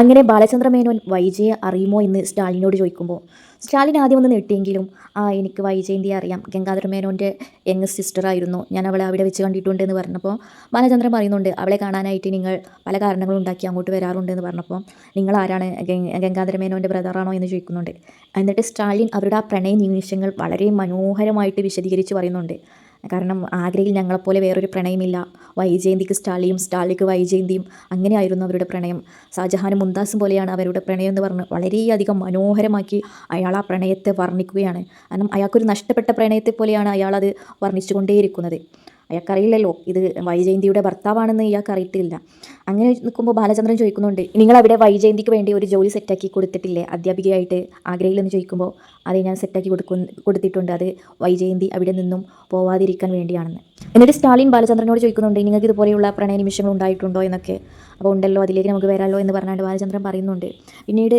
അങ്ങനെ ബാലചന്ദ്ര മേനോൻ വൈജയെ അറിയുമോ എന്ന് സ്റ്റാലിനോട് ചോദിക്കുമ്പോൾ സ്റ്റാലിൻ ആദ്യം ഒന്ന് നെട്ടിയെങ്കിലും എനിക്ക് വൈജയന്തിയെ അറിയാം, ഗംഗാധര മേനോൻ്റെ യങ് സിസ്റ്ററായിരുന്നു, ഞാൻ അവളെ അവിടെ വെച്ച് കണ്ടിട്ടുണ്ട് എന്ന് പറഞ്ഞപ്പോൾ ബാലചന്ദ്രൻ പറയുന്നുണ്ട്, അവളെ കാണാനായിട്ട് നിങ്ങൾ പല കാരണങ്ങളും ഉണ്ടാക്കി അങ്ങോട്ട് വരാറുണ്ട് എന്ന് പറഞ്ഞപ്പോൾ നിങ്ങൾ ആരാണ്, ഗംഗാധര മേനോൻ്റെ ബ്രദറാണോ എന്ന് ചോദിക്കുന്നുണ്ട്. എന്നിട്ട് സ്റ്റാലിൻ അവരുടെ ആ പ്രണയ നിമിഷങ്ങൾ വളരെ മനോഹരമായിട്ട് വിശദീകരിച്ച് പറയുന്നുണ്ട്. കാരണം ആഗ്രയിൽ ഞങ്ങളെപ്പോലെ വേറൊരു പ്രണയമില്ല, വൈജയന്തിക്ക് സ്റ്റാലിയും സ്റ്റാലിക്ക് വൈജയന്തിയും, അങ്ങനെയായിരുന്നു അവരുടെ പ്രണയം. ഷാജഹാനും മുംതാസും പോലെയാണ് അവരുടെ പ്രണയം എന്ന് പറഞ്ഞ് വളരെയധികം മനോഹരമാക്കി അയാൾ ആ പ്രണയത്തെ വർണ്ണിക്കുകയാണ്. കാരണം അയാൾക്കൊരു നഷ്ടപ്പെട്ട പ്രണയത്തെ പോലെയാണ് അയാളത് വർണ്ണിച്ചുകൊണ്ടേയിരിക്കുന്നത്. അയാൾക്കറിയില്ലല്ലോ ഇത് വൈജയന്തിയുടെ ഭർത്താവാണെന്ന് ഇയാൾക്ക് അറിയത്തില്ല. അങ്ങനെ നിൽക്കുമ്പോൾ ബാലചന്ദ്രൻ ചോദിക്കുന്നുണ്ട്, നിങ്ങളവിടെ വൈജയന്തിക്ക് വേണ്ടി ഒരു ജോലി സെറ്റാക്കി കൊടുത്തിട്ടില്ലേ അധ്യാപികയായിട്ട് ആഗ്രയിലെന്ന് ചോദിക്കുമ്പോൾ അത് ഞാൻ സെറ്റാക്കി കൊടുത്തിട്ടുണ്ട്, അത് വൈജയന്തി അവിടെ നിന്നും പോവാതിരിക്കാൻ വേണ്ടിയാണെന്ന്. എന്നിട്ട് സ്റ്റാലിൻ ബാലചന്ദ്രനോട് ചോദിക്കുന്നുണ്ട്, നിങ്ങൾക്ക് ഇതുപോലെയുള്ള പ്രണയ നിമിഷങ്ങൾ ഉണ്ടായിട്ടുണ്ടോ എന്നൊക്കെ. അപ്പോൾ ഉണ്ടല്ലോ, അതിലേക്ക് നമുക്ക് വരാമല്ലോ എന്ന് പറഞ്ഞാണ്ട് ബാലചന്ദ്രൻ പറയുന്നുണ്ട്. പിന്നീട്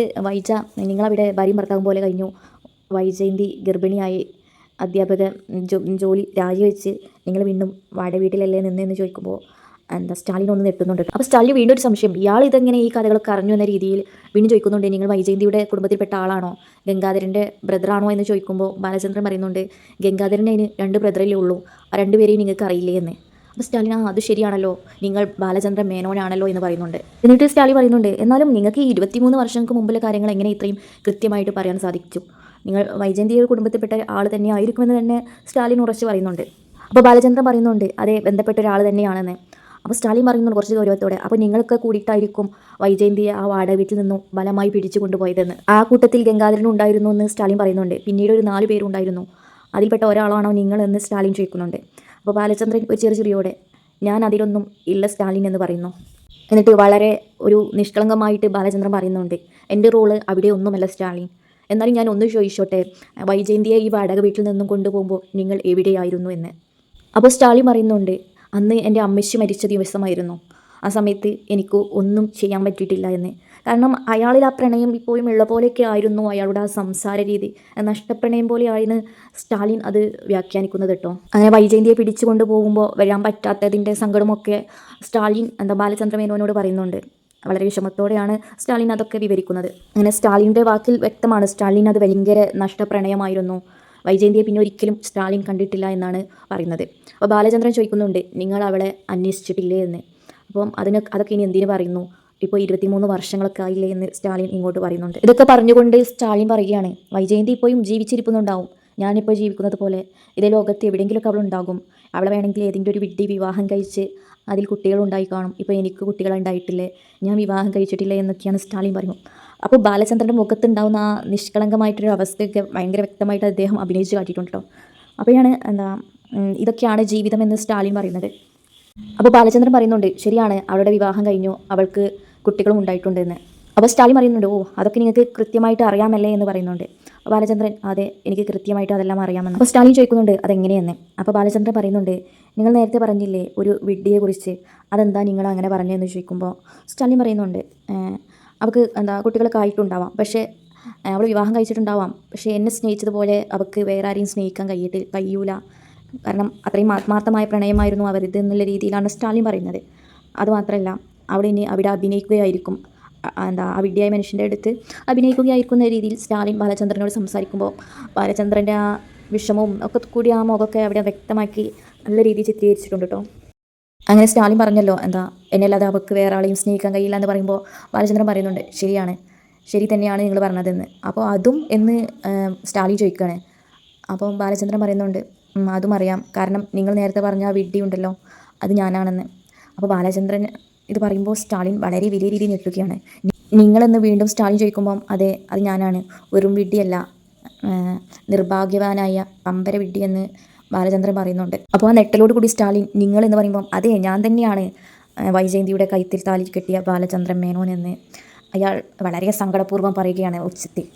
നിങ്ങളവിടെ ഭാര്യയും ഭർത്താവും പോലെ കഴിഞ്ഞു, വൈജയന്തി ഗർഭിണിയായി, അധ്യാപക ജോലി രാജിവെച്ച് നിങ്ങൾ വീണ്ടും വാടക വീട്ടിലല്ലേ നിന്നെന്ന് ചോദിക്കുമ്പോൾ സ്റ്റാലിൻ ഒന്ന് നെട്ടുന്നുണ്ട്. അപ്പോൾ സ്റ്റാലിൻ വീണ്ടും ഒരു സംശയം, ഇയാൾ ഇതെങ്ങനെ ഈ കഥകളൊക്കെ അറിഞ്ഞു എന്ന രീതിയിൽ വീണ്ടും ചോദിക്കുന്നുണ്ട്, നിങ്ങൾ വൈജയന്തിയുടെ കുടുംബത്തിൽപ്പെട്ട ആളാണോ, ഗംഗാധരൻ്റെ ബ്രദറാണോ എന്ന് ചോദിക്കുമ്പോൾ ബാലചന്ദ്രൻ പറയുന്നുണ്ട്, ഗംഗാധരന് അതിന് 2 ബ്രദറല്ലേ ഉള്ളൂ, ആ 2 പേരെയും നിങ്ങൾക്ക് അറിയില്ലേ എന്ന്. അപ്പോൾ സ്റ്റാലിൻ അത് ശരിയാണല്ലോ, നിങ്ങൾ ബാലചന്ദ്ര മേനോനാണല്ലോ എന്ന് പറയുന്നുണ്ട്. എന്നിട്ട് സ്റ്റാലിൻ പറയുന്നുണ്ട്, എന്നാലും നിങ്ങൾക്ക് ഈ 23 വർഷങ്ങൾക്ക് മുമ്പിലെ കാര്യങ്ങൾ എങ്ങനെ ഇത്രയും കൃത്യമായിട്ട് പറയാൻ സാധിച്ചു, നിങ്ങൾ വൈജയന്തിയുടെ കുടുംബത്തിൽപ്പെട്ട ആൾ തന്നെ ആയിരിക്കുമെന്ന് തന്നെ സ്റ്റാലിൻ ഉറച്ച് പറയുന്നുണ്ട്. അപ്പോൾ ബാലചന്ദ്രൻ പറയുന്നുണ്ട്, അതേ ബന്ധപ്പെട്ട ഒരാൾ തന്നെയാണെന്ന്. അപ്പോൾ സ്റ്റാലിൻ പറയുന്നുണ്ട് കുറച്ച് ഗൗരവത്തോടെ, അപ്പോൾ നിങ്ങൾക്ക് കൂടിയിട്ടായിരിക്കും വൈജയന്തിയെ ആ വാടക വീട്ടിൽ നിന്നും ബലമായി പിടിച്ചു കൊണ്ടുപോയതെന്ന്. ആ കൂട്ടത്തിൽ ഗംഗാധരനും ഉണ്ടായിരുന്നു എന്ന് സ്റ്റാലിൻ പറയുന്നുണ്ട്. പിന്നീട് ഒരു 4 പേരുണ്ടായിരുന്നു, അതിൽപ്പെട്ട ഒരാളാണോ നിങ്ങൾ എന്ന് സ്റ്റാലിൻ ചോദിക്കുന്നുണ്ട്. അപ്പോൾ ബാലചന്ദ്രൻ ഒരു ചെറിയോടെ, ഞാൻ അതിലൊന്നും ഇല്ല സ്റ്റാലിൻ എന്ന് പറയുന്നു. എന്നിട്ട് വളരെ ഒരു നിഷ്കളങ്കമായിട്ട് ബാലചന്ദ്രൻ പറയുന്നുണ്ട്, എൻ്റെ റോള് അവിടെ ഒന്നുമല്ല സ്റ്റാലിൻ, എന്നാലും ഞാൻ ഒന്ന് ചോദിച്ചോട്ടെ, വൈജയന്തിയെ ഈ വാടക വീട്ടിൽ നിന്നും കൊണ്ടുപോകുമ്പോൾ നിങ്ങൾ എവിടെയായിരുന്നു എന്ന്. അപ്പോൾ സ്റ്റാലിൻ പറയുന്നുണ്ട്, അന്ന് എൻ്റെ അമ്മച്ചി മരിച്ച ദിവസമായിരുന്നു, ആ സമയത്ത് എനിക്ക് ഒന്നും ചെയ്യാൻ പറ്റിയിട്ടില്ല എന്ന്. കാരണം അയാളിൽ ആ പ്രണയം ഇപ്പോഴും ഉള്ള പോലെയൊക്കെ ആയിരുന്നു അയാളുടെ ആ സംസാര രീതി, നഷ്ടപ്രണയം പോലെയായിരുന്നു സ്റ്റാലിൻ അത് വ്യാഖ്യാനിക്കുന്നത് കേട്ടോ. അങ്ങനെ വൈജയന്തിയെ പിടിച്ചു കൊണ്ടുപോകുമ്പോൾ വരാൻ പറ്റാത്തതിൻ്റെ സങ്കടമൊക്കെ സ്റ്റാലിൻ ബാലചന്ദ്ര മേനോനോട് പറയുന്നുണ്ട്. വളരെ വിഷമത്തോടെയാണ് സ്റ്റാലിൻ അതൊക്കെ വിവരിക്കുന്നത്. അങ്ങനെ സ്റ്റാലിൻ്റെ വാക്കിൽ വ്യക്തമാണ്, സ്റ്റാലിൻ അത് ഭയങ്കര നഷ്ടപ്രണയമായിരുന്നു, വൈജയന്തിയെ പിന്നെ ഒരിക്കലും സ്റ്റാലിൻ കണ്ടിട്ടില്ല എന്നാണ് പറയുന്നത്. അപ്പോൾ ബാലചന്ദ്രൻ ചോദിക്കുന്നുണ്ട്, നിങ്ങൾ അവളെ അന്വേഷിച്ചിട്ടില്ലേ എന്ന്. അപ്പം അതൊക്കെ ഇനി എന്തിനു പറയുന്നു, ഇപ്പോൾ 23 വർഷങ്ങളൊക്കെ ആയില്ലേ എന്ന് സ്റ്റാലിൻ ഇങ്ങോട്ട് പറയുന്നുണ്ട്. ഇതൊക്കെ പറഞ്ഞുകൊണ്ട് സ്റ്റാലിൻ പറയുകയാണ്, വൈജയന്തി ഇപ്പോഴും ജീവിച്ചിരിക്കുന്നുണ്ടാവും, ഞാനിപ്പോൾ ജീവിക്കുന്നത് പോലെ ഇതേ ലോകത്ത് എവിടെയെങ്കിലുമൊക്കെ അവളുണ്ടാകും, അവളെ വേണമെങ്കിൽ ഏതെങ്കിലും ഒരു വിഡ്ഢി വിവാഹം കഴിച്ച് അതിൽ കുട്ടികളുണ്ടായി കാണും, ഇപ്പോൾ എനിക്ക് കുട്ടികളുണ്ടായിട്ടില്ലേ, ഞാൻ വിവാഹം കഴിച്ചിട്ടില്ല എന്നൊക്കെയാണ് സ്റ്റാലിൻ പറയുന്നത്. അപ്പോൾ ബാലചന്ദ്രൻ്റെ മുഖത്തുണ്ടാകുന്ന ആ നിഷ്കളങ്കമായിട്ടൊരു അവസ്ഥയൊക്കെ ഭയങ്കര വ്യക്തമായിട്ട് അദ്ദേഹം അഭിനയിച്ച് കാട്ടിയിട്ടുണ്ട് കേട്ടോ. അപ്പോഴാണ് ഇതൊക്കെയാണ് ജീവിതം എന്ന് സ്റ്റാലിൻ പറയുന്നത്. അപ്പോൾ ബാലചന്ദ്രൻ പറയുന്നുണ്ട്, ശരിയാണ്, അവളുടെ വിവാഹം കഴിഞ്ഞു, അവൾക്ക് കുട്ടികളും ഉണ്ടായിട്ടുണ്ടെന്ന്. അപ്പോൾ സ്റ്റാലിൻ പറയുന്നുണ്ട്, അതൊക്കെ നിങ്ങൾക്ക് കൃത്യമായിട്ട് അറിയാമല്ലേ എന്ന് പറയുന്നുണ്ട്. അപ്പോൾ ബാലചന്ദ്രൻ, അതെ, എനിക്ക് കൃത്യമായിട്ട് അതെല്ലാം അറിയാമെന്ന്. അപ്പോൾ സ്റ്റാലിൻ ചോദിക്കുന്നുണ്ട്, അതെങ്ങനെയെന്ന്. അപ്പോൾ ബാലചന്ദ്രൻ പറയുന്നുണ്ട്, നിങ്ങൾ നേരത്തെ പറഞ്ഞില്ലേ ഒരു വിഡ്ഢിയെക്കുറിച്ച്, അതെന്താ നിങ്ങൾ അങ്ങനെ പറഞ്ഞതെന്ന് ചോദിക്കുമ്പോൾ സ്റ്റാലിൻ പറയുന്നുണ്ട്, അവൾക്ക് കുട്ടികളൊക്കെ ആയിട്ടുണ്ടാവാം, പക്ഷേ അവൾ വിവാഹം കഴിച്ചിട്ടുണ്ടാവാം, പക്ഷേ എന്നെ സ്നേഹിച്ചതുപോലെ അവൾക്ക് വേറെ ആരെയും സ്നേഹിക്കാൻ കഴിയൂല, കാരണം അത്രയും ആത്മാർത്ഥമായ പ്രണയമായിരുന്നു അവരിത് എന്നുള്ള രീതിയിലാണ് സ്റ്റാലിൻ പറയുന്നത്. അതുമാത്രമല്ല, ഇനി അവിടെ അഭിനയിക്കുകയായിരിക്കും, ആ വിഡ്ഢിയായ മനുഷ്യൻ്റെ അടുത്ത് അഭിനയിക്കുകയായിരിക്കുന്ന രീതിയിൽ സ്റ്റാലിൻ ബാലചന്ദ്രനോട് സംസാരിക്കുമ്പോൾ ബാലചന്ദ്രൻ്റെ ആ വിഷമവും ഒക്കെ കൂടി ആ മുഖമൊക്കെ അവിടെ വ്യക്തമാക്കി നല്ല രീതിയിൽ ചിത്രീകരിച്ചിട്ടുണ്ട് കേട്ടോ. അങ്ങനെ സ്റ്റാലിൻ പറഞ്ഞല്ലോ, എന്നെയല്ലാതെ അവൾക്ക് വേറെ ആളെയും സ്നേഹിക്കാൻ കഴിയില്ല എന്ന് പറയുമ്പോൾ ബാലചന്ദ്രൻ പറയുന്നുണ്ട്, ശരിയാണ്, ശരി തന്നെയാണ് നിങ്ങൾ പറഞ്ഞതെന്ന്. അപ്പോൾ അതും എന്ന് സ്റ്റാലിൻ ചോദിക്കുകയാണ്. അപ്പോൾ ബാലചന്ദ്രൻ പറയുന്നുണ്ട്, അതും അറിയാം, കാരണം നിങ്ങൾ നേരത്തെ പറഞ്ഞ ആ വിഡ്ഢി ഉണ്ടല്ലോ, അത് ഞാനാണെന്ന്. അപ്പോൾ ബാലചന്ദ്രൻ ഇത് പറയുമ്പോൾ സ്റ്റാലിൻ വളരെ വലിയ രീതിയിൽ ഞെട്ടുകയാണ്. നിങ്ങളെന്ന് വീണ്ടും സ്റ്റാലിൻ ചോദിക്കുമ്പം അതെ, അത് ഞാനാണ്, വെറും വിഡ്ഢിയല്ല, നിർഭാഗ്യവാനായ പമ്പര വിഡ്ഢിയെന്ന് ബാലചന്ദ്രൻ പറയുന്നുണ്ട്. അപ്പോൾ ആ നെട്ടലോട് കൂടി സ്റ്റാലിൻ നിങ്ങളെന്ന് പറയുമ്പം അതെ, ഞാൻ തന്നെയാണ് വൈജയന്തിയുടെ കഴുത്തിൽ താലി കെട്ടിയ ബാലചന്ദ്രൻ മേനോൻ എന്ന് അയാൾ വളരെ സങ്കടപൂർവ്വം പറയുകയാണ് ഉച്ചത്തിൽ.